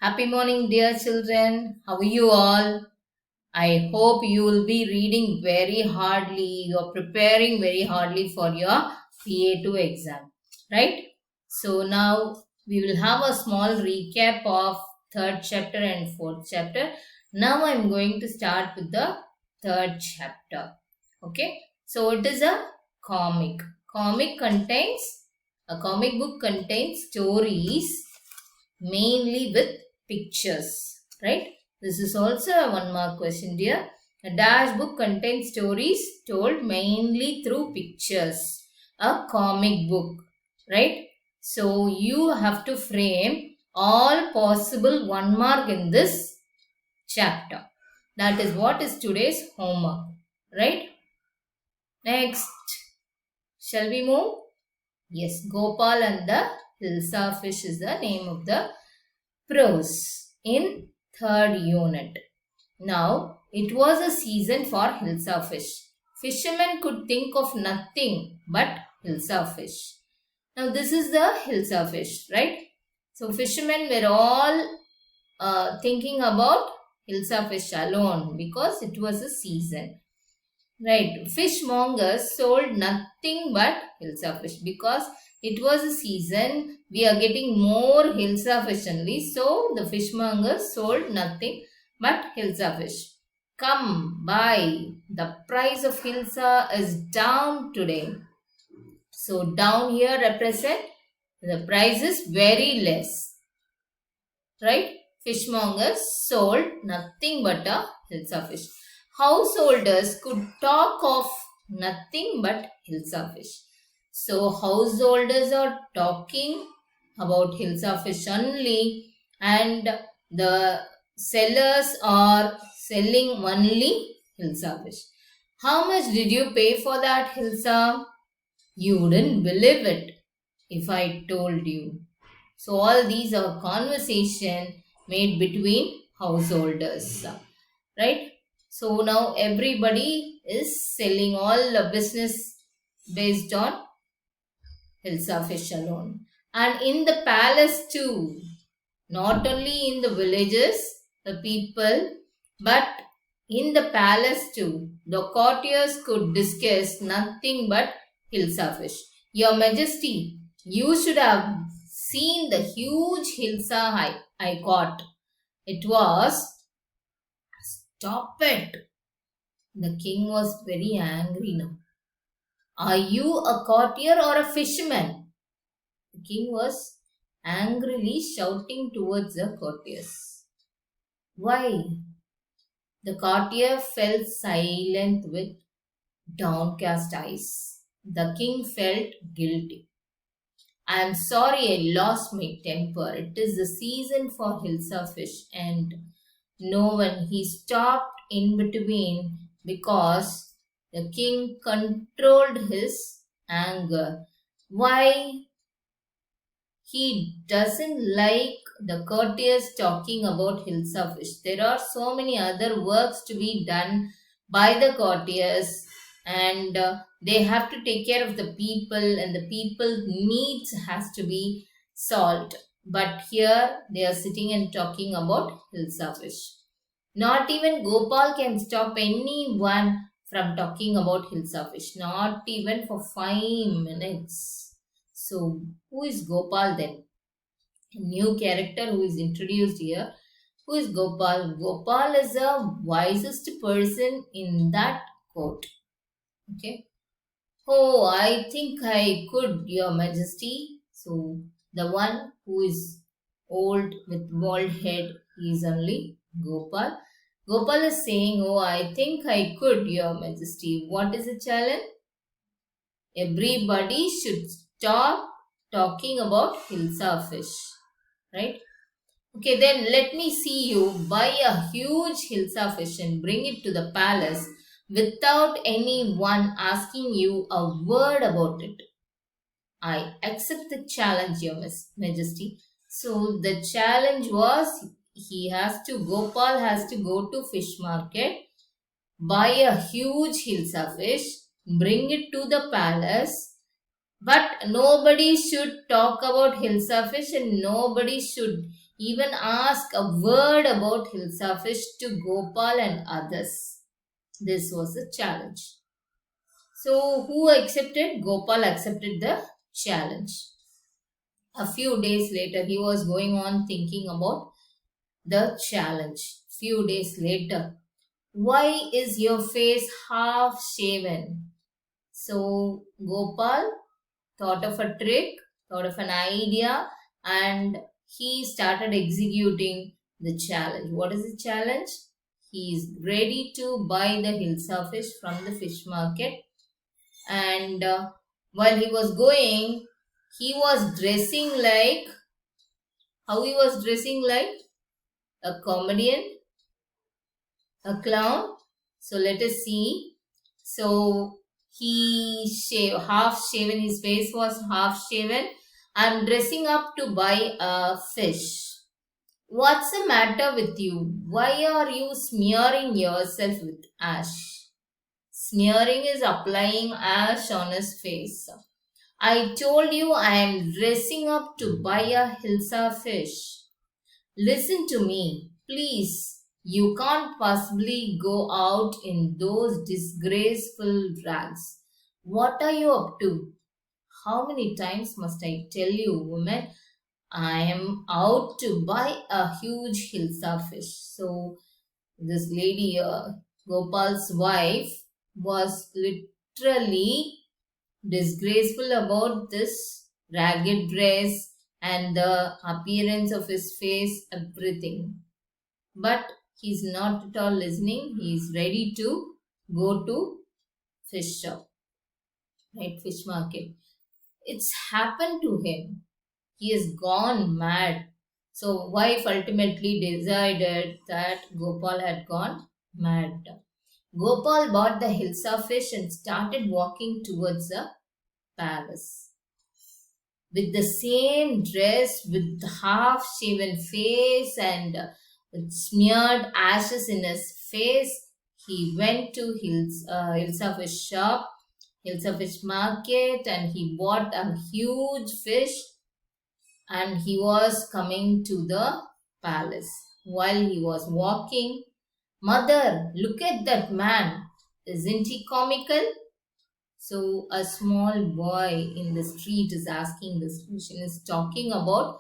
Happy morning, dear children. How are you all? I hope you will be reading very hardly. You are preparing very hardly for your PA2 exam, right? So now we will have a small recap of third chapter and fourth chapter. Now I'm going to start with the third chapter. Okay. So it is a comic. Comic contains a comic book contains stories mainly with pictures, right? This is also a 1 mark question, dear. A dash book contains stories told mainly through pictures. A comic book, right? So you have to frame all possible 1 mark in this chapter. That is what is today's homework, right? Next, shall we move? Yes, Gopal and the Hilsa fish is the name of the prose in third unit. Now, it was a season for Hilsa fish. Fishermen could think of nothing but Hilsa fish. Now, this is the Hilsa fish, right? So, fishermen were all thinking about Hilsa fish alone because it was a season. Right. Fishmongers sold nothing but Hilsa fish because it was a season. We are getting more Hilsa fish only. So the fishmongers sold nothing but Hilsa fish. Come buy. The price of Hilsa is down today. So down here represent the price is very less. Right? Fishmongers sold nothing but a Hilsa fish. Householders could talk of nothing but Hilsa fish. So householders are talking about Hilsa fish only, and the sellers are selling only Hilsa fish. How much did you pay for that Hilsa? You wouldn't believe it if I told you. So all these are conversation made between householders, right? So now everybody is selling all the business based on Hilsa fish alone. And in the palace too, not only in the villages, the people, but in the palace too, the courtiers could discuss nothing but Hilsa fish. Your Majesty, you should have seen the huge Hilsa I caught. It was, stop it. The king was very angry now. Are you a courtier or a fisherman? The king was angrily shouting towards the courtiers. Why? The courtier fell silent with downcast eyes. The king felt guilty. I am sorry I lost my temper. It is the season for Hilsa fish and no one. He stopped in between because the king controlled his anger. Why? He doesn't like the courtiers talking about Hilsa fish. There are so many other works to be done by the courtiers, and they have to take care of the people, and the people needs has to be solved. But here they are sitting and talking about Hilsa fish. Not even Gopal can stop anyone from talking about Hilsa fish. Not even for 5 minutes. So, who is Gopal then? A new character who is introduced here. Who is Gopal? Gopal is the wisest person in that court. Okay. Oh, I think I could, Your Majesty. So, the one who is old with bald head is only Gopal. Gopal is saying, oh, I think I could, Your Majesty. What is the challenge? Everybody should stop talking about Hilsa fish. Right? Okay, then let me see you buy a huge Hilsa fish and bring it to the palace without anyone asking you a word about it. I accept the challenge, Your Majesty. So the challenge was Gopal has to go to fish market, buy a huge Hilsa fish, bring it to the palace, but nobody should talk about Hilsa fish and nobody should even ask a word about Hilsa fish to Gopal and others. This was a challenge. So, who accepted? Gopal accepted the challenge. A few days later, he was going on thinking about the challenge. Few days later, why is your face half shaven? So, Gopal thought of a trick, thought of an idea, and he started executing the challenge. What is the challenge? He is ready to buy the Hilsa fish from the fish market, and while he was going, he was dressing like, how he was dressing like? A comedian, a clown. So let us see. So half shaven, his face was half shaven. I'm dressing up to buy a fish. What's the matter with you? Why are you smearing yourself with ash? Smearing is applying ash on his face. I told you I am dressing up to buy a Hilsa fish. Listen to me, please. You can't possibly go out in those disgraceful rags. What are you up to? How many times must I tell you, woman? I am out to buy a huge Hilsa fish. So, this lady, Gopal's wife, was literally disgraceful about this ragged dress and the appearance of his face, everything. But he's not at all listening. He's ready to go to fish shop, right? Fish market. It's happened to him. He has gone mad. So wife ultimately decided that Gopal had gone mad. Gopal bought the Hilsa fish and started walking towards the palace. With the same dress, with half shaven face and with smeared ashes in his face, he went to Hilsa fish shop, Hilsa fish market, and he bought a huge fish, and he was coming to the palace. While he was walking, Mother, look at that man. Isn't he comical? So a small boy in the street is asking this question, is talking about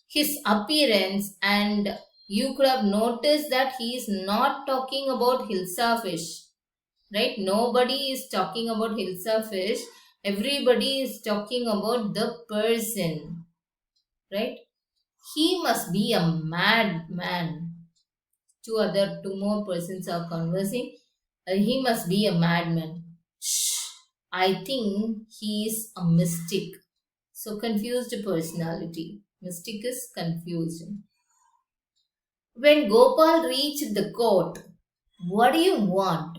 his appearance, and you could have noticed that he is not talking about Hilsa fish, right? Nobody is talking about Hilsa fish. Everybody is talking about the person, right? He must be a madman. Two more persons are conversing. He must be a madman. Shh. I think he is a mystic. So confused personality. Mystic is confusion. When Gopal reached the court, what do you want?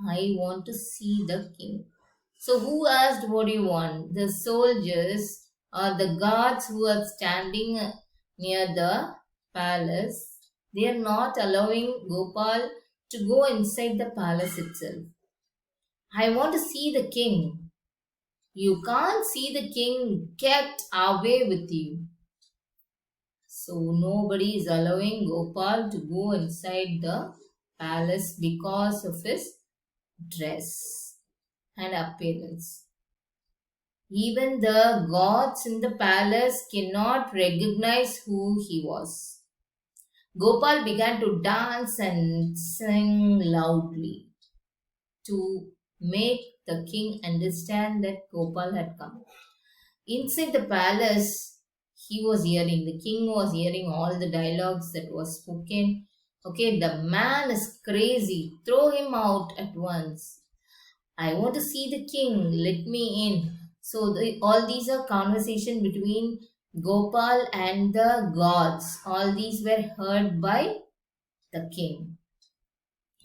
I want to see the king. So who asked what do you want? The soldiers or the guards who are standing near the palace. They are not allowing Gopal to go inside the palace itself. I want to see the king. You can't see the king. Get away with you. So nobody is allowing Gopal to go inside the palace because of his dress and appearance. Even the gods in the palace cannot recognize who he was. Gopal began to dance and sing loudly to make the king understand that Gopal had come. Inside the palace, the king was hearing all the dialogues that was spoken. Okay, the man is crazy. Throw him out at once. I want to see the king. Let me in. So all these are conversation between Gopal and the gods. All these were heard by the king.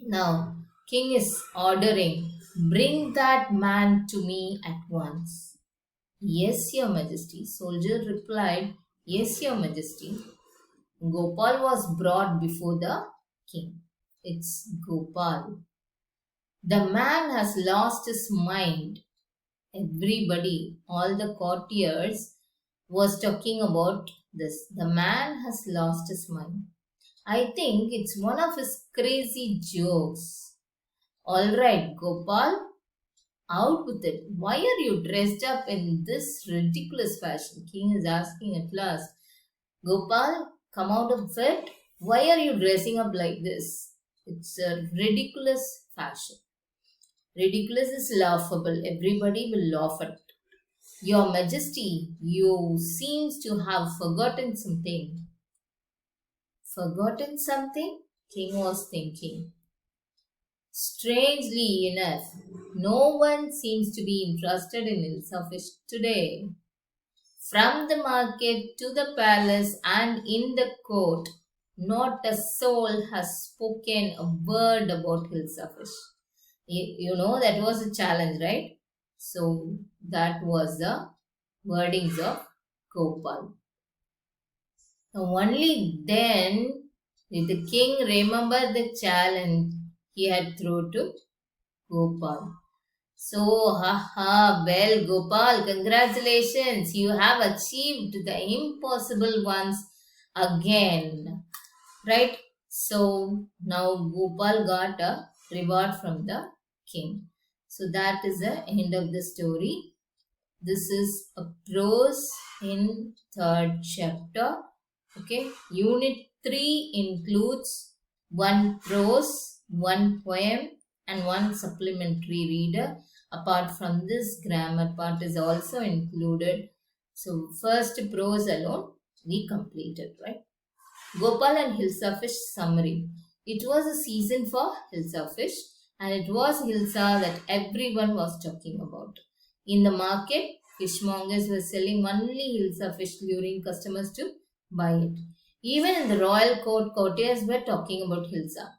Now, king is ordering, bring that man to me at once. Yes, your majesty. Soldier replied, yes, your majesty. Gopal was brought before the king. It's Gopal. The man has lost his mind. Everybody, all the courtiers was talking about The man has lost his mind. I think it's one of his crazy jokes. All right, Gopal, out with it. Why are you dressed up in this ridiculous fashion? King is asking at last. Gopal, come out of it. Why are you dressing up like this? It's a ridiculous fashion. Ridiculous is laughable. Everybody will laugh at it. Your Majesty, you seems to have forgotten something. Forgotten something? King was thinking. Strangely enough, no one seems to be interested in Ilsafish today. From the market to the palace and in the court, not a soul has spoken a word about Hilsafish. You know that was a challenge, right? So that was the wordings of Gopal. Now only then did the king remember the challenge he had thrown to Gopal. So, well, Gopal, congratulations, you have achieved the impossible ones again, right? So, now Gopal got a reward from the king. So, that is the end of the story. This is a prose in third chapter. Okay, unit 3 includes one prose, one poem, and one supplementary reader. Apart from this, grammar part is also included. So, first prose alone we completed, right? Gopal and Hilsa Fish summary. It was a season for Hilsa Fish, and it was Hilsa that everyone was talking about. In the market, fishmongers were selling only Hilsa fish, luring customers to buy it. Even in the royal court, courtiers were talking about Hilsa.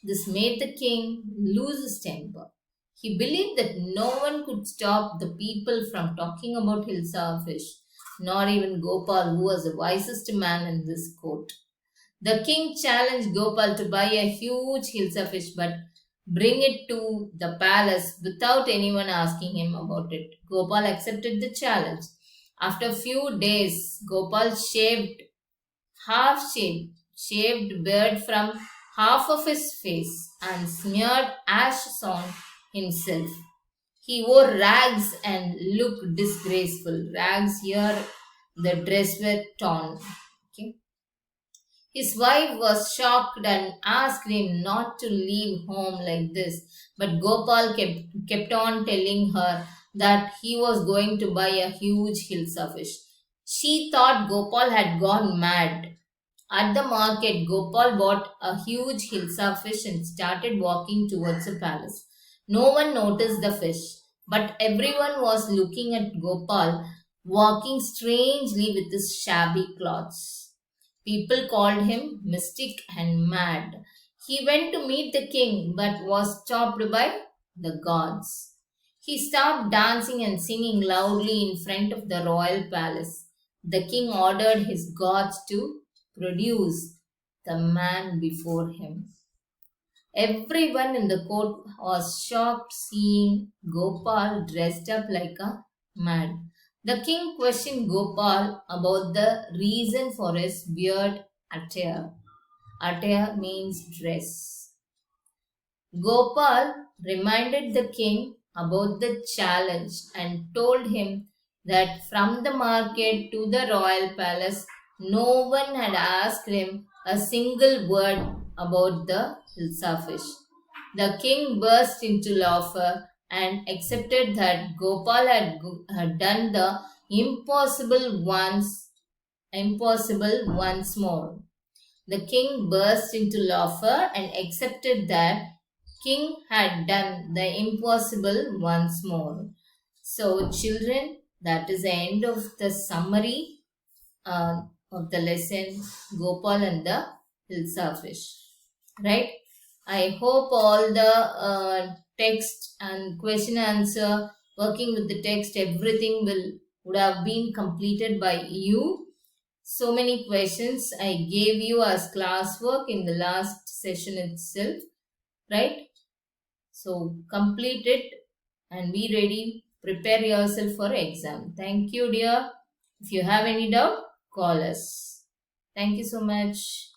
This made the king lose his temper. He believed that no one could stop the people from talking about Hilsa fish, not even Gopal, who was the wisest man in this court. The king challenged Gopal to buy a huge Hilsa fish but bring it to the palace without anyone asking him about it. Gopal accepted the challenge. After a few days, Gopal shaved beard from half of his face and smeared ashes on himself. He wore rags and looked disgraceful. Rags here, the dress were torn. Okay. His wife was shocked and asked him not to leave home like this. But Gopal kept on telling her that he was going to buy a huge Hilsa fish. She thought Gopal had gone mad. At the market, Gopal bought a huge Hilsa fish and started walking towards the palace. No one noticed the fish, but everyone was looking at Gopal walking strangely with his shabby clothes. People called him mystic and mad. He went to meet the king but was stopped by the gods. He stopped dancing and singing loudly in front of the royal palace. The king ordered his gods to produce the man before him. Everyone in the court was shocked seeing Gopal dressed up like a man. The king questioned Gopal about the reason for his weird attire. Attire means dress. Gopal reminded the king about the challenge and told him that from the market to the royal palace, no one had asked him a single word about the Hilsa fish. The king burst into laughter and accepted that Gopal had done the impossible once more. The king burst into laughter and accepted that king had done the impossible once more. So, children, that is the end of the summary of the lesson Gopal and the Hilsa fish. Right? I hope all the text and question answer, working with the text, everything would have been completed by you. So many questions I gave you as classwork in the last session itself, right? So complete it and be ready. Prepare yourself for exam. Thank you, dear. If you have any doubt, call us. Thank you so much.